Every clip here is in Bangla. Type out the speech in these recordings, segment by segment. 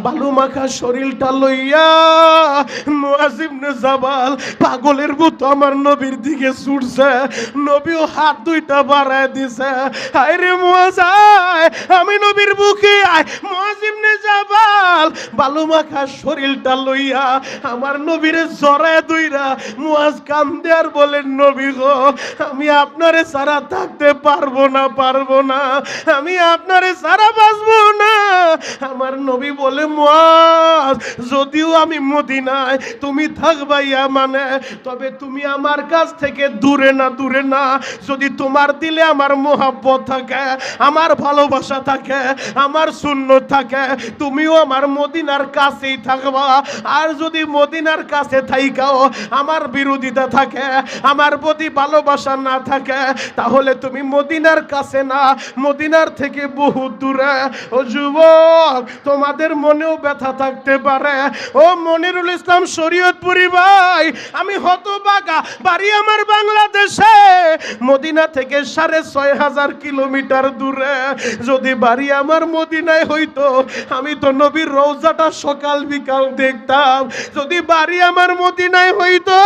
বালু মাখা শরীরটা লইয়া মুয়াজ ইবনে জাবাল পাগলের মতো আমার নবীর দিকে ছুটছে। নবীও হাত দুইটা বাড়ায় দিছে, আরে মুয়াজ আয়, আমি নবীর বুকে আয়। মুয়াজ ইবনে জাবাল বালু মাখা শরীরটা লইয়া আমার নবীরে জড়ায় দুইরা মুয়াজ কান্দে আর বলেন, নবী গো, আমি আপনারে ছাড়া থাকতে পারবো না, আমি আপনারে ছাড়া বাঁচবো না। আমার নবী বলে, মুয়াজ, যদিও আমি মদিনায়, তুমি থাকবা ইয়ামানে, তবে তুমি আমার কাছ থেকে দূরে না। যদি তোমার দিলে আমার মোহাব্বত থাকে, আমার ভালোবাসা থাকে, আমার সুন্নত থাকে, তুমিও আমার মদিনার কাছেই থাকবা। আর যদি মদিনার কাছে থাইকাও আমার বিরোধিতা থাকে, আমার প্রতি ভালোবাসা না থাকে, তাহলে তুমি মদিনার কাছে না, মদিনার থেকে বহু দূরে। ও যুবক, তোমাদের মনেও ব্যথা থাকতে পারে। ও মনিরুল ইসলাম শরীয়তপুরি ভাই, আমি হতভাগা, বাড়ি আমার বাংলাদেশে, মদিনা থেকে 6,500 কিলোমিটার দূরে। যদি বাড়ি আমার মদিনায় হইতো, আমি তো নবীর রওজাটা সকাল বিকাল দেখতাম। যদি বাড়ি আমার মদিনায় হইতো,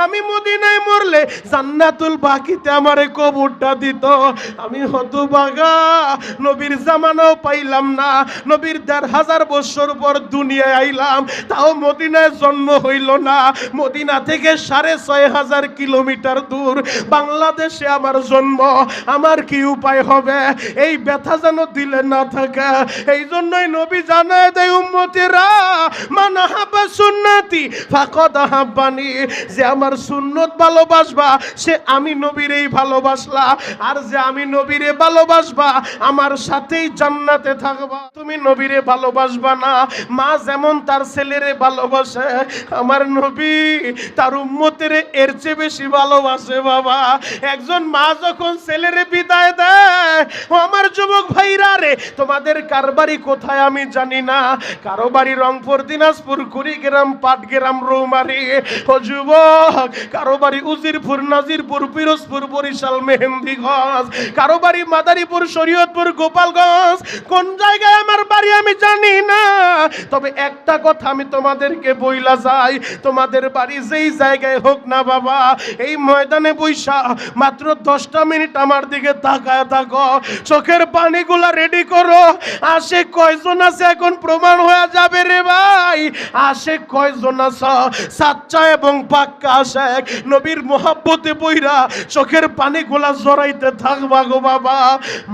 আমি মদিনায় মরলে জান্নাতুল বাকিতে আমারে কবরটা দিত। আমি হতভাগা, নবীর জামানাও পাইলাম না, নবীর 1,500 বছর পর দুনিয়ায় আইলাম, তাও মদিনায় জন্ম হইল না। মদিনা থেকে 6,500 কিলোমিটার দূর বাংলাদেশে আমার জন্ম। আমার কি উপায় হবে? এই ব্যথা যেন দিলে না থাকে। এই জন্যই নবী জানায় দেয়, উম্মতেরা, মান আহাব্বা সুন্নতি ফাকাদ আহাব্বানি, যে আমার সুন্নত ভালোবাসবা সে আমি নবীরেই ভালোবাসলা, আর যে আমি নবীরে ভালোবাসবা আমার সাথেই জান্নাতে থাকবা। তুমি নবীরে ভালোবাসবা না, মা যেমন তার ছেলেরে ভালোবাসে, আমার নবী তার উম্মতের এর চেয়ে বেশি ভালোবাসে। বাবা, একজন মা যখন ছেলেরে বিদায় দেয়, ও আমার যুবক ভাইরা রে, তোমাদের কার বাড়ি কোথায় আমি জানি না, কারো বাড়ি রংপুর, দিনাজপুর, কুড়িগ্রাম, পাটগ্রাম, রৌমারী। ও যুবক, কারো বাড়ি উজিরপুর, নাজিরপুর, পিরোজপুর, বরিশাল, মেহেন্দিগঞ্জ, কারো বাড়ি মাদারীপুর, শরীয়তপুর, গোপালগঞ্জ। কোন জায়গায় আমার বাড়ি আমি জানি না, তবে একটা কথা আমি তোমাদেরকে বইলা যাই, তোমাদের বাড়ি যেই জায়গায় হোক না বাবা, এই ময়দানে বৈশা মাত্র 10টা মিনিট আমার দিকে তাকায় থাকো, চোখের পানিগুলা রেডি করো। আসে কয়জন আছে এখন প্রমাণ হয়ে যাবে রে ভাই, আসে কয়জন আছে সাচ্চা এবং পাক্কা আশেক, নবীর মোহাব্বতে বইরা চোখের পানিগুলা জড়াইতে থাকবা গো বাবা।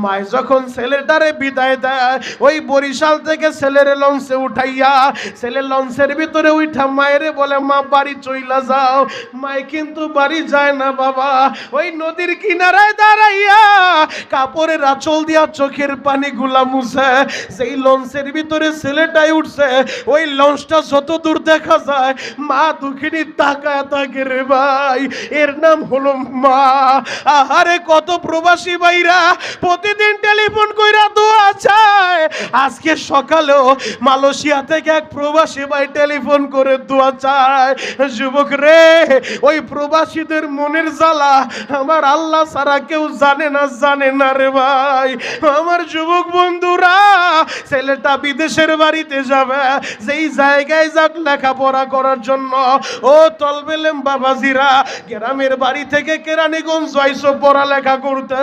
মায় যখন ছেলেটারে বিদায় দেয়, ওই বরিশাল থেকে ছেলেরে লঞ্চে উঠাইয়া, ছেলে লঞ্চের ভিতরে উঠা মায়েরে বলে, মা বাড়ি চইলা যাও। মায় কিন্তু বাড়ি যায় না বাবা, ওই নদীর কিনারায় দাঁড়াইয়া কাপড়ের আঁচল দিয়া চোখের পানিগুলা মুছে। সেই লঞ্চের ভিতরে ছেলেটাই উঠছে, ওই লঞ্চটা যত দূর দেখা যায়, মা দুঃখিনী তাকায় থাকে রে ভাই, এর নাম হলো মা। আহারে, কত প্রবাসী ভাইরা প্রতিদিন টেলিফোন কইরা দোয়া চায়। আজকে সকালেও মালয়েশিয়া থেকে এক প্রবাসী ভাই টেলিফোন করে দোয়া চায়। যুবক রে, ওই প্রবাসীদের মনের জ্বালা আমার আল্লাহ ছাড়া কেউ জানে না রে ভাই। আমার যুবক বন্ধুরা, ছেলেটা বিদেশের বাড়িতে যাবে, যেই জায়গায় যাক লেখাপড়া করার জন্য। ও তলবেলেম বাবাজিরা, গ্রামের বাড়ি থেকে কেরানীগঞ্জ যাইছো পড়ালেখা করতে,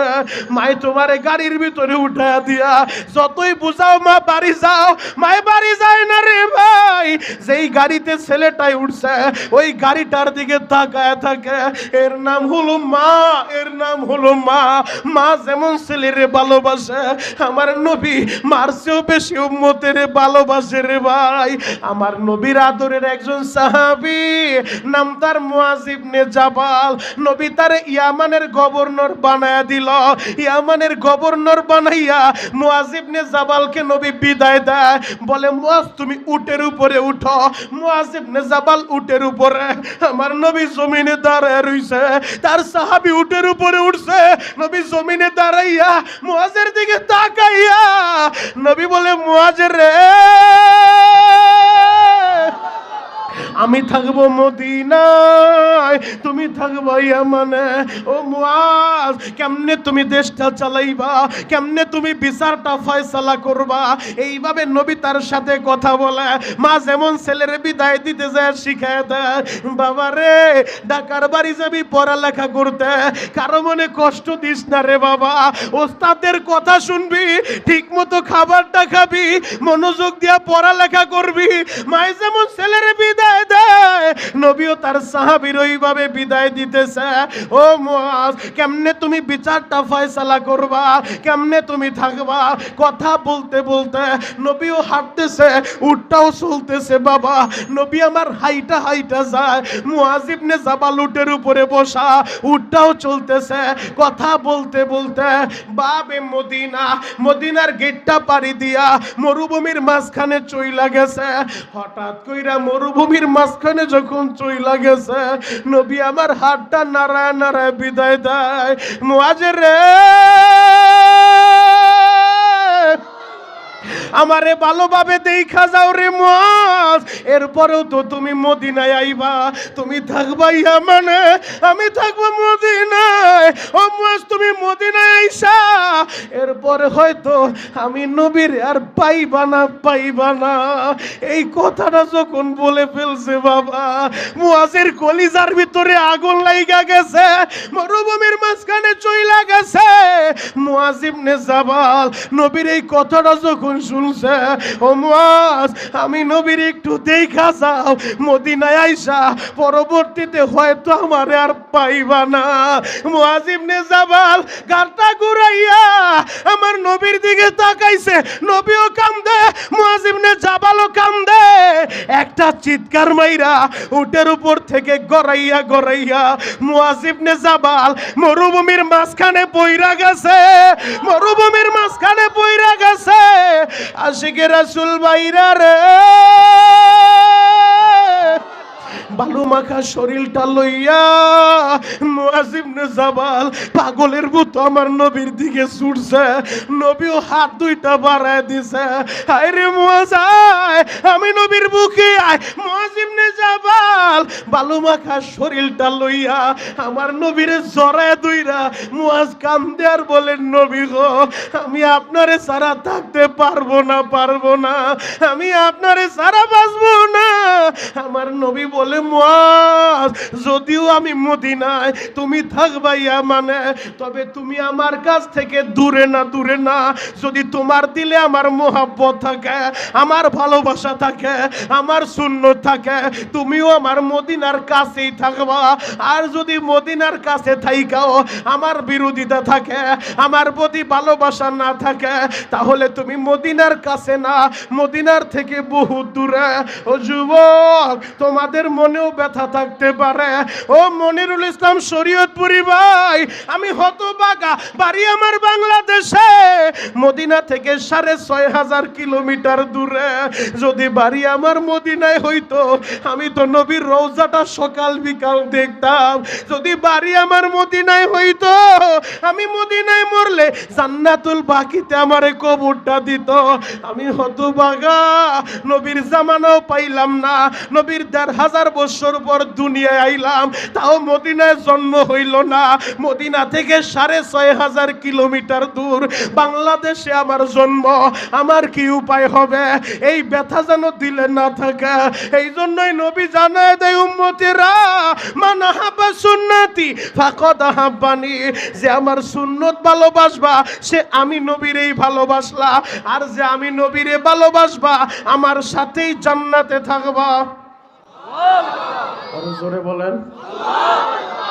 মাই তোমারে গাড়ির ভিতরে উঠায়া দিয়া যতই বুঝাও মা বাড়ি যাও, মায় বাড়ি যায় না রে ভাই। যেই গাড়িতে ছেলেটাই উঠছে, ওই গাড়িটার দিকে তাকায় থাকে, এর নাম হলো মা, এর নাম হলো মা। মা যেমন ছেলেরে ভালোবাসে, আমার নবী মার চেয়েও বেশি উম্মতের ভালোবাসে রে ভাই। আমার নবীর আদরের একজন সাহাবী, নাম তার মুয়াজ ইবনে জাবাল, নবী তারে ইয়ামানের গভর্নর বানায়া দিল। ইয়ামানের গভর্নর বানাইয়া মুয়াজ ইবনে জাবালকে নবী বিদায় দেয়, বলে, মুয়াজ তুমি উটের উপরে উঠো। মুয়াজ ইবনে জাবাল উটের উপরে, আমার নবী জমিনে দাঁড়ায় রইছে, তার সাহাবী উটের উপরে উঠছে, নবী জমিনে দাঁড়াইয়া মুয়াজের দিকে তাকাইয়া নবী বলে, মুয়াজ রে, আমি থাকবো মদিনায়, তুমি থাকবা ইয়ামানে। ও মুআজ, কেমনে তুমি দেশটা চালাইবা, কেমনে তুমি বিচারটা ফয়সালা করবা? এইভাবে নবী তার সাথে কথা বলে। মা যেমন ছেলের বিদায় দিতে যায় শিখায় দেয়, বাবা রে ঢাকার বাড়ি যাবি পড়ালেখা করতে, কারো মনে কষ্ট দিস না রে বাবা, ওস্তাদের কথা শুনবি, ঠিক মতো খাবারটা খাবি, মনোযোগ দিয়া পড়ালেখা করবি। মাই যেমন ছেলের বিদায় দেয়, নবীও তার সাহাবীর ওইভাবে বিদায় দিতেছে। ও মুআজ, কেমনে তুমি বিচারটা ফয়সালা করবা, কেমনে তুমি থাকবা? কথা বলতে বলতে নবীও হাঁটতেছে, উটটাও চলতেছে। বাবা, নবী আমার হাইটা হাইটা যায়, মুআজ ইবনে জাবাল উটের উপরে বসা, উটটাও চলতেছে। কথা বলতে বলতে বাবে মদিনা, মদিনার গেটটা পাড়ি দিয়া মরুভূমির মাঝখানে চইলা গেছে। হঠাৎ কইরা মরুভূমির মাঝখানে যখন চইলা গেছে, নবী আমার হাতটা নাড়ায় নাড়ায় বিদায় দেয়। মুআজের রে, আমারে ভালোভাবে দেখা যাও রে মুআজ, এরপরেও তো তুমি মদিনায় আইবা, তুমি থাকবা ইয়ামানে, আমি থাকবো মদিনায়। ও মুআজ, তুমি মদিনায় আইসা এরপরে হয়তো আমি নবীর আর পাইবা না, পাইবা না। এই কথাটা যখন বলে ফেলছে বাবা, মুআজের কলিজার ভিতরে আগুন লাইগা গেছে, মরুভূমির মাঝখানে চইলা গেছে। মুআজ ইবনে জাবাল নবীর এই কথাটা যখন শুনছে, ও মুআজ, আমি নবীর একটু দেখা যাও মদিনায় আইসা, পরবর্তীতে হয়তো আমারে আর পাইবা না। মুআজ ইবনে জাবাল গালটা ঘুরাইয়া আমার নবীর দিকে তাকাইছে, নবীও কান্দে, মুআজ ইবনে জাবালও কান্দে। একটা চিৎকার মাইরা উটের উপর থেকে গড়াইয়া গড়াইয়া মুআজ ইবনে জাবাল মরুভূমির মাঝখানে পইরা গেছে, মরুভূমির মাঝখানে পইরা গেছে। আশিকে রাসূল বাইরা রে, বালু মাখা শরীরটা লইয়া মুআজ ইবনে জাবাল পাগলের মতো আমার নবীর দিকে ছুটছে। নবীও হাত দুইটা বাড়ায় দিছে, হায় রে মুআজ আয়, আমি নবীর বুকে আয়। মুআজ ইবনে জাবাল বালু মাখা শরীরটা লইয়া আমার নবীরে জড়ায় দুইরা মুআজ কান্দে আর বলেন, নবী গো, আমি আপনারে ছাড়া থাকতে পারবো না, পারবো না, আমি আপনারে ছাড়া বাঁচবো না। আমার নবী বলে, মুআজ, যদিও আমি মদিনায়, তুমি থাকবা ইয়ামানে, তবে তুমি আমার কাছ থেকে দূরে না, দূরে না। যদি তোমার দিলে আমার মোহাব্বত থাকে, আমার ভালোবাসা থাকে, আমার সুন্নত থাকে, তুমিও আমার মদিনার কাছেই থাকবা। আর যদি মদিনার কাছে থাইকাও আমার বিরোধিতা থাকে, আমার প্রতি ভালোবাসা না থাকে, তাহলে তুমি মদিনার কাছে না, মদিনার থেকে বহু দূরে। ও যুবক, তোমাদের মনেও ব্যথা থাকতে পারে। ও মনিরুল ইসলাম শরীয়তপুরি ভাই, আমি হতভাগা, বাড়ি আমার বাংলাদেশে, মদিনা থেকে 6,500 কিলোমিটার দূরে। যদি বাড়ি আমার মদিনায় হইতো, আমি তো নবীর রওজাটা সকাল বিকাল দেখতাম। যদি বাড়ি আমার মদিনায় হইতো, আমি মদিনায় মরলে জান্নাতুল বাকিতে আমারে কবরটা দিত। আমি হতভাগা, নবীর জামানাও পাইলাম না, নবীর 1,500 বছর পর দুনিয়ায় আইলাম, তাও মদিনায় জন্ম হইল না। মদিনা থেকে 6,500 কিলোমিটার দূর বাংলাদেশে আমার জন্ম, আমার কি উপায় হবে? এই ব্যথা যেন দিলে না থাকে। এই জন্যই নবী জানায় দেয়, উম্মতেরা, মান আহাব্বা সুন্নতি ফাকাদ আহাব্বানি, যে আমার সুন্নত ভালোবাসবা সে আমি নবীরেই ভালোবাসলা, আর যে আমি নবীরে ভালোবাসবা আমার সাথেই জান্নাতে থাকবা। আরো জোরে বলেন।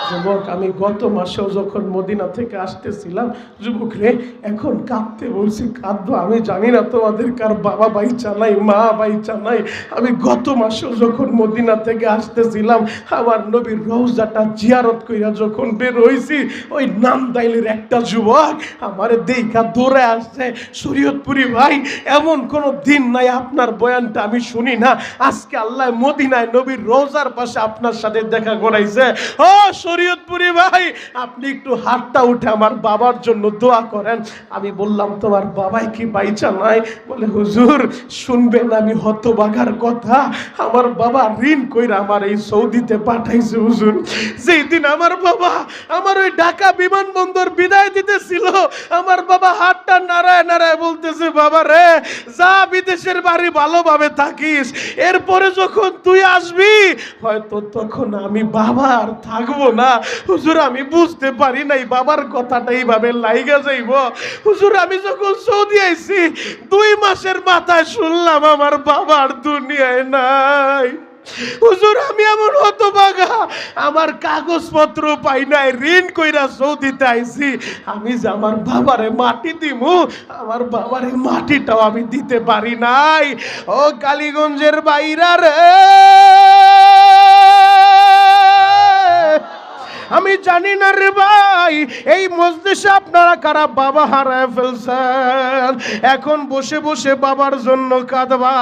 যুবক, আমি গত মাসেও যখন মদিনা থেকে আসতেছিলাম, যুবক রে, এখন কাঁদতে বলছি, কাঁদবো, আমি জানি না তোমাদের কার বাবা বাইচা নাই, মা বাইচা নাই। আমি গত মাসেও যখন মদিনা থেকে আসতেছিলাম, আমার নবীর রওজাটা জিয়ারত কইরা যখন বের হইছি, ওই নামদাইলের একটা যুবক আমারে দেখা দৌড়ে আসছে, শরীয়তপুরি ভাই, এমন কোন দিন নাই আপনার বয়ানটা আমি শুনি না, আজকে আল্লাহ মদিনায় নবীর রওজার পাশে আপনার সাথে দেখা করাইছে। ও শরীয়তপুরি ভাই, আপনি একটু হাতটা উঠে আমার বাবার জন্য দোয়া করেন। আমি বললাম তোমার বাবাই কি বাইচা নাই? বলে হুজুর শুনবেন, আমি হতবাগার কথা, আমার বাবা ঋণ কইরা আমার এই সৌদিতে পাঠাইছে হুজুর। যেই দিন আমার বাবা আমার ওই ঢাকা বিমানবন্দর বিদায় দিতেছিল, আমার বাবা হাতটা নাড়ায় নাড়ায় বলতেছে, বাবা রে যা বিদেশের বাড়ি ভালোভাবে থাকিস, এরপরে যখন তুই আসবি হয়তো তখন আমি বাবা আর থাকবো না। হুজুর আমি বুঝতে পারি নাই বাবার কথাটা এইভাবে লাইগা যাইব। হুজুর আমি যখন সৌদি আইছি 2 মাসের মাথায় শুনলাম আমার বাবার দুনিয়ায় নাই। হুজুর আমি এমন হতভাগা, আমার কাগজপত্র পাই নাই, ঋণ কইরা সৌদিতে আইছি। আমি যে আমার বাবারে মাটি দিমু, আমার বাবারে মাটিটাও আমি দিতে পারি নাই। ও কালীগঞ্জের বাইরা রে, আমি জানি না রে ভাই এই মজলিসে আপনারা কারা বাবা হারায় ফেলছেন, এখন বসে বসে বাবার জন্য কাঁদবা।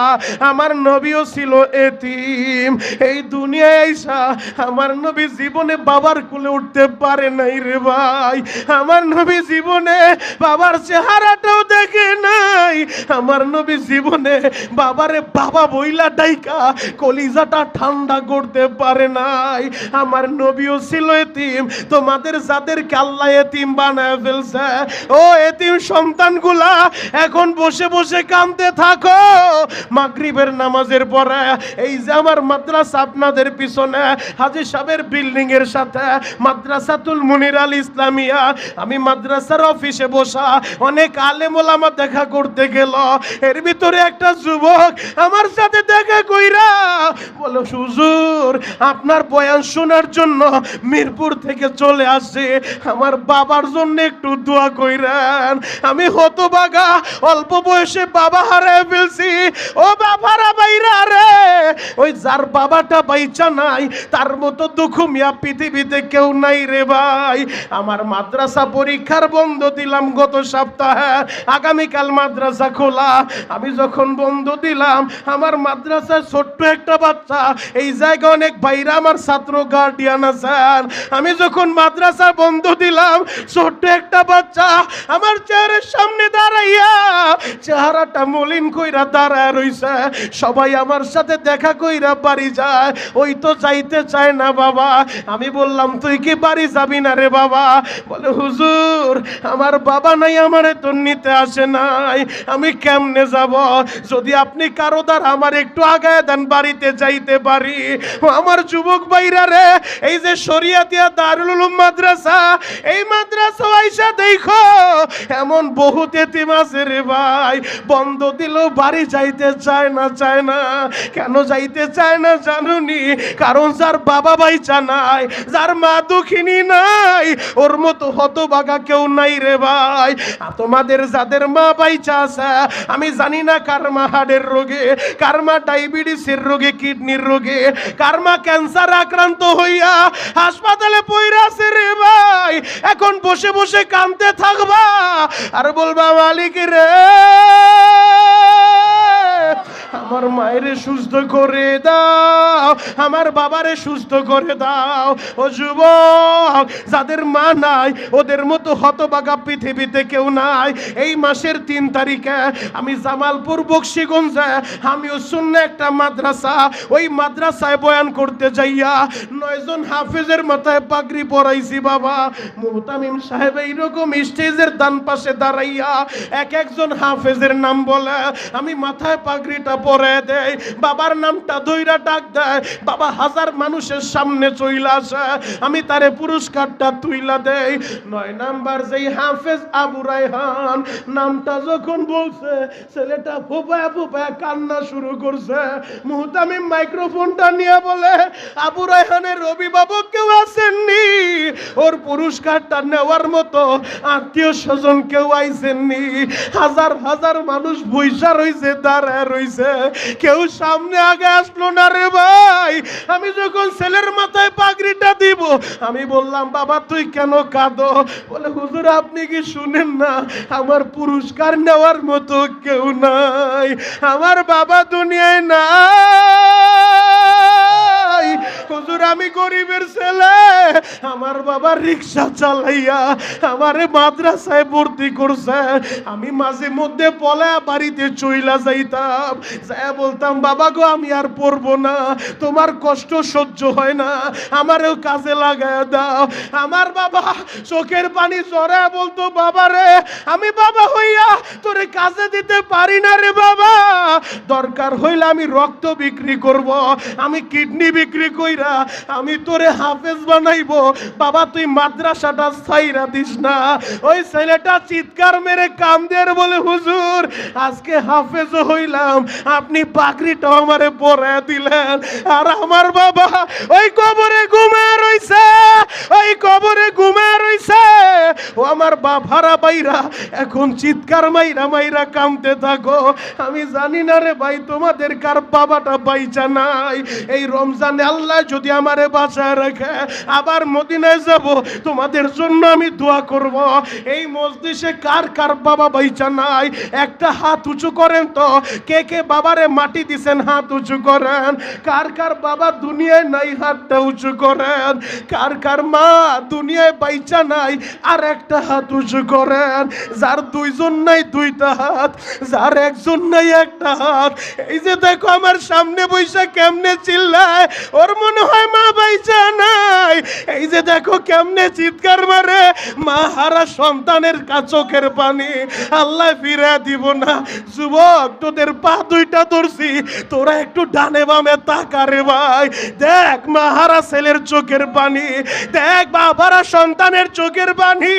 আমার নবীও ছিল এতিম, এই দুনিয়ায় আইসা আমার নবী জীবনে বাবার কোলে উঠতে পারে নাই রে ভাই। আমার নবী জীবনে বাবার চেহারাটাও দেখে নাই, আমার নবী জীবনে বাবারে বাবা বইলা ডাইকা কলিজাটা ঠান্ডা করতে পারে নাই। আমার নবীও ছিল এতিম। তোমাদের যাদেরকে আল্লাহ এতিম বানায় ফেলছে, ও এতিম সন্তানগুলা এখন বসে বসে কাঁদতে থাকো। মাগরিবের নামাজের পরে এই যে আমার মাদ্রাসা আপনাদের পিছনে হাজী সাহেবের বিল্ডিং এর সাথে মাদ্রাসাতুল মুনির আল ইসলামিয়া, আমি মাদ্রাসার অফিসে বসা অনেক আলেম ওলামা দেখা করতে গেল, এর ভিতরে একটা যুবক আমার সাথে দেখা কইরা বলো, হুজুর আপনার বয়ান শোনার জন্য মিরপুর থেকে চলে আসছে, আমার বাবার জন্য একটু দোয়া কইরেন। আমি হতভাগা, অল্প বয়সে বাবা হারায় ফেলছি। ও বাবারা বাইরা রে, ওই যার বাবাটা বাইচা নাই তার মতো দুঃখ মিয়া পৃথিবীতে কেউ নাই রে ভাই। আমার মাদ্রাসা পরীক্ষার বন্ধ দিলাম গত সপ্তাহে, আগামীকাল মাদ্রাসা খোলা। আমি যখন বন্ধ দিলাম, আমার মাদ্রাসার ছোট্ট একটা বাচ্চা, এই জায়গায় অনেক ভাইরা আমার ছাত্র গার্ডিয়ান আছেন, আমি যখন মাদ্রাসা বন্ধ দিলাম, ছোট্ট একটা বাচ্চা আমার চেহারার সামনে দাঁড়াইয়া চেহারাটা মলিন কইরা দাঁড়ায় রইছে। সবাই আমার সাথে দেখা কইরা বাড়ি যায়, ওই তো যাইতে চায় না বাবা। আমি বললাম তুই কি বাড়ি যাবি না রে বাবা? বলে হুজুর আমার বাবা নাই, আমারে তো নিতে আসে নাই, আমি কেমনে যাব? যদি আপনি কারো দ্বারা আমার একটু আগায় দেন বাড়িতে যাইতে পারি। আমার যুবক ভাইরা রে, এই যে শরিয়াতিয়া দারুল উলুম মাদ্রাসা, এই মাদ্রাসা আইসা দেখো এমন বহুত এতিম আছে রে ভাই, বন্ধ দিলেও বাড়ি যাইতে চায় না। কেন যাইতে চায় না জানুনি? কারণ যার বাবা বাইচা নাই, যার মা দুঃখিনী নাই, ওর মতো হতভাগা কেউ নাই রে ভাই। তোমাদের যাদের মা বাইচা আছে, আমি জানি না কার মা হার্টের রোগে, কার মা ডায়াবেটিসের রোগে, কিডনির রোগে, কার মা ক্যান্সার আক্রান্ত হইয়া হাসপাতালে পইরা আছে রে ভাই। এখন বসে বসে কাঁদতে থাকবা আর বলবা মালিক রে আমার মায়েরে সুস্থ করে দাও, আমার বাবারে সুস্থ করে দাও। ও যুবক, যাদের মা নাই ওদের মতো হতভাগা পৃথিবীতে কেউ নাই। এই মাসের 3 তারিখে আমি জামালপুর বক্সিগঞ্জে আমিও সুন্নাহ একটা মাদ্রাসা, ওই মাদ্রাসায় বয়ান করতে যাইয়া 9 জন হাফেজের মাথায় পাগড়ি পরাইছি বাবা। মুহতামিম সাহেব এইরকম স্টেজের ডান পাশে দাঁড়াইয়া এক একজন হাফেজের নাম বলে, আমি মাথায় পাগড়িটা পরে দেয়, বাবার নামটা ধইরা ডাক দেয়, বাবা হাজার মানুষের সামনে চইলা আসে, আমি তারে পুরস্কারটা তুইলা দেই। 9 নাম্বার যেই হাফেজ আবু রায়হান নামটা যখন বলছে, ছেলেটা ফুপায়া ফুপায়া কান্না শুরু করছে। মুহতামিম মাইক্রোফোনটা নিয়ে বলে, আবু রায়হানের অভিভাবক কেউ আসেননি, ওর পুরস্কারটা নেওয়ার মতো আত্মীয় স্বজন কেউ আইসেননি, হাজার হাজার মানুষ বইসা রইছে, দাঁড়ায় রইছে, কেউ সামনে আগে আসলো না রে ভাই। আমি যখন ছেলের মাথায় পাগড়িটা দিব, আমি বললাম বাবা তুই কেন কাঁদো? বলে হুজুর আপনি কি শুনেন না, আমার পুরস্কার নেওয়ার মতো কেউ নাই, আমার বাবা দুনিয়ায় নাই। হুজুর আমি গরিবের ছেলে, আমার বাবা রিক্সা চালাইয়া আমারে মাদ্রাসায় ভর্তি করছে। আমি মাঝে মধ্যে পলা বাড়িতে চইলা যাইতাম, যাই বলতাম বাবা গো আমি আর পড়বো না, তোমার কষ্ট সহ্য হয় না, আমারও কাজে লাগায় দাও। আমার বাবা চোখের পানি ঝরে বলতো বাবা রে আমি বাবা হইয়া তোরে কাজে দিতে পারি না রে বাবা, দরকার হইলে আমি রক্ত বিক্রি করব, আমি কিডনি বিক্রি কইরা আমি তোরে হাফেজ বানাইবো, বাবা তুই মাদ্রাসাটা ছাইরা দিস না। ওই ছেলেটা চিৎকার মেরে কামদের বলে হুজুর আজকে হাফেজ হইলাম, আপনি পাগড়িটাও আমারে পরায় দিলেন। আর আমার বাবা ওই কবরে ঘুমায় রইছে, ওই কবরে ঘুমায় রইছে। ও আমার বাবারা বাইরা এখন চিৎকার মাইরা মাইরা কামতে থাকো। আমি জানি না রে ভাই তোমাদের কার বাবাটা বাইচা নাই। এই রমজানে আল্লাহ যদি আমারে বাঁচায় রাখে আবার মদিনায় যাব, তোমাদের জন্য আমি দোয়া করব। এই মজলিসে কার কার বাবা বাইচা নাই একটা হাত উঁচু করেন তো। কে কে বাবারে মাটি দিছেন হাত উঁচু করেন। কার কার বাবা দুনিয়ায় নাই হাতটা উঁচু করেন। কার কার মা দুনিয়ায় বাইচা নাই আর একটা হাত উঁচু করেন। যার দুইজন নাই দুইটা হাত, যার একজন নাই একটা হাত। এই যে দেখো আমার সামনে বৈশা কেমনে চিল্লায়, ওর মনে হয় মা বাইচা নাই। এই যে দেখো কেমনে চিৎকার মারে, মা হারা সন্তানের চোখের পানি আল্লাহ ফিরে দিব না। যুবক তোদের পা দুইটা ধরছি, তোরা একটু ডানে বামে তাকা রে ভাই। দেখ মা হারা ছেলের চোখের পানি, দেখ বাবারা সন্তানের চোখের পানি।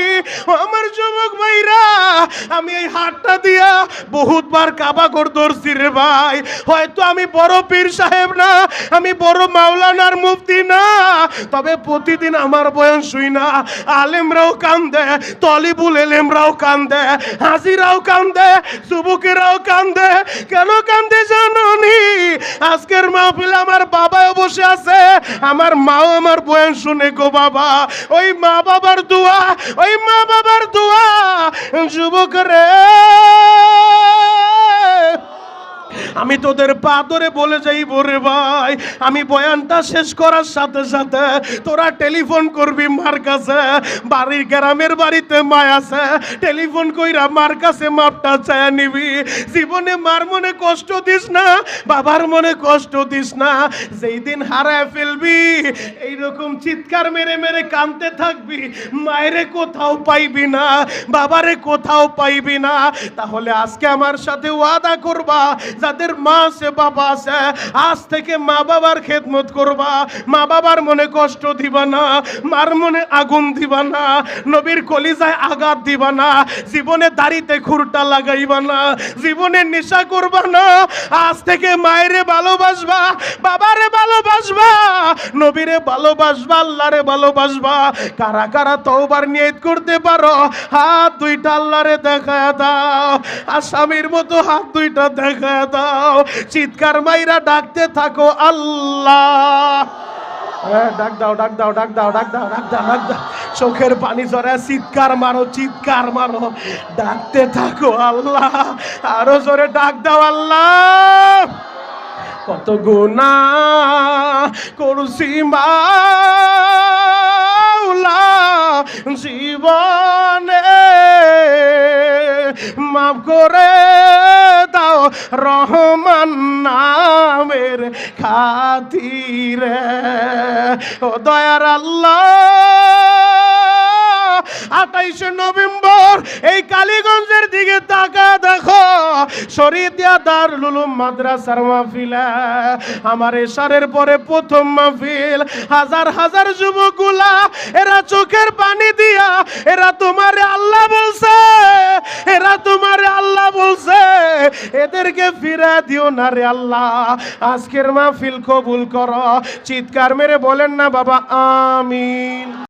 আমার যুবক ভাইরা আমি এই হাতটা দিয়া বহুতবার কাবাগর ধরছি রে ভাই। হয়তো আমি বড় পীর সাহেব না, আমি বড় মাওলানার মুফতি না, তবে প্রতিদিন আমার বয়ান শুই না আলেমরাও কান্দে, তলিবুল এলেমরাও কান্দে, হাজিরাও কান্দে, যুবকেরাও কান্দে। কেন কান্দে জানোনি? আজকের মাহফিলে আমার বাবাও বসে আছে, আমার মাও আমার বয়ান শুনে গো বাবা। ওই মা বাবার দোয়া, ওই মা বাবার দোয়া। যুবক রে আমি তোদের পা ধরে বলে যাইব রে ভাই, আমি বয়ানটা শেষ করার সাথে সাথে তোরা টেলিফোন করবি মার কাছে। বাড়ির গ্রামের বাড়িতে মা আছে, টেলিফোন কইরা মার কাছে মাপটা চায় নিবি। জীবনে মার মনে কষ্ট দিস না, বাবার মনে কষ্ট দিস না। যেই দিন হারায় ফেলবি এইরকম চিৎকার মেরে মেরে কাঁদতে থাকবি, মায়েরে কোথাও পাইবি না, বাবারে কোথাও পাইবি না। তাহলে আজকে আমার সাথে ওয়াদা করবা, যাদের মা আছে বাবা আছে, আজ থেকে মা বাবার খেদমত করবা, মা বাবার মনে কষ্ট দিবা না, মার মনে আগুন দিবা না, নবীর কলিজায় আঘাত দিবা না, জীবনে দাড়িতে খুরটা লাগাইবা না, জীবনে নেশা করবা না। আজ থেকে মায়েরে ভালোবাসবা, বাবারে ভালোবাসবা, নবীরে ভালোবাসবা, আল্লাহরে ভালোবাসবা। কারা কারা তওবার নিয়ত করতে পারো হাত দুইটা আল্লাহরে দেখায় দাও, আর স্বামীর মতো হাত দুইটা দেখায় দাও। চিৎকার মাইরা ডাকতে থাকো আল্লাহ। ডাক দাও, ডাক দাও, ডাক দাও, ডাক দাও, ডাক দাও, ডাক দাও। চোখের পানি ঝরে চিৎকার মারো, চিৎকার মারো, ডাকতে থাকো আল্লাহ। আরো জোরে ডাক দাও আল্লাহ। কত গুনাহ করছি মাওলা জীবনে, মাফ করে দাও রহমান নামের খাতিরে। ও দয়ার আল্লাহ, 28 নভেম্বর এই কালীগঞ্জের দিকে তাকা দেখো, শরীয়তিয়া দারুল উলুম মাদ্রাসার মাহফিল। আমার এশারের পরে প্রথম মাহফিল। হাজার হাজার যুবকগুলা এরা চোখের পানি দিয়া এরা তোমারে আল্লাহ বলছে, এরা তোমারে আল্লাহ বলছে। এদেরকে ফিরে দিও না রে আল্লাহ। আজকের মাহফিল কবুল করো। চিৎকার মেরে বলেন না বাবা আমিন।